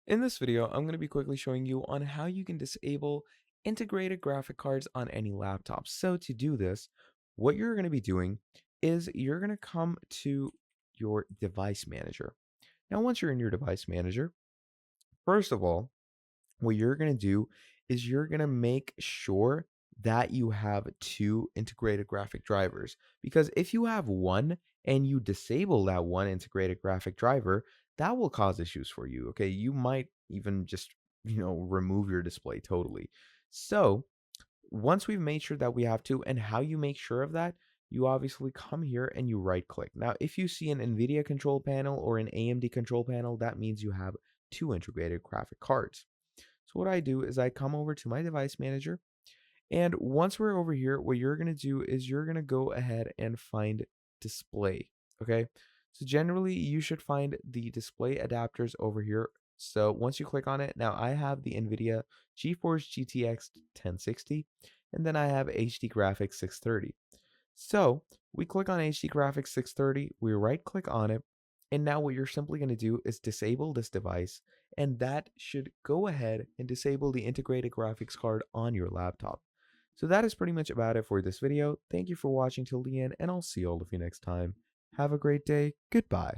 In this video, I'm going to be quickly showing you on how you can disable integrated graphic cards on any laptop. So to do this, what you're going to be doing is you're going to come to your device manager. Now, once you're in your device manager, first of all, what you're going to do is you're going to make sure that you have two integrated graphic drivers. Because if you have one and you disable that one integrated graphic driver, that will cause issues for you. Okay. You might even just, remove your display totally. So once we've made sure that we have two, and how you make sure of that, you obviously come here and you right click. Now, if you see an NVIDIA control panel or an AMD control panel, that means you have two integrated graphic cards. So what I do is I come over to my device manager, and once we're over here, what you're going to do is you're going to go ahead and find display. Okay. So generally you should find the display adapters over here. So once you click on it, now I have the NVIDIA GeForce GTX 1060, and then I have HD Graphics 630. So we click on HD Graphics 630, we right click on it, and now what you're simply going to do is disable this device, and that should go ahead and disable the integrated graphics card on your laptop. So that is pretty much about it for this video. Thank you for watching till the end, and I'll see all of you next time. Have a great day. Goodbye.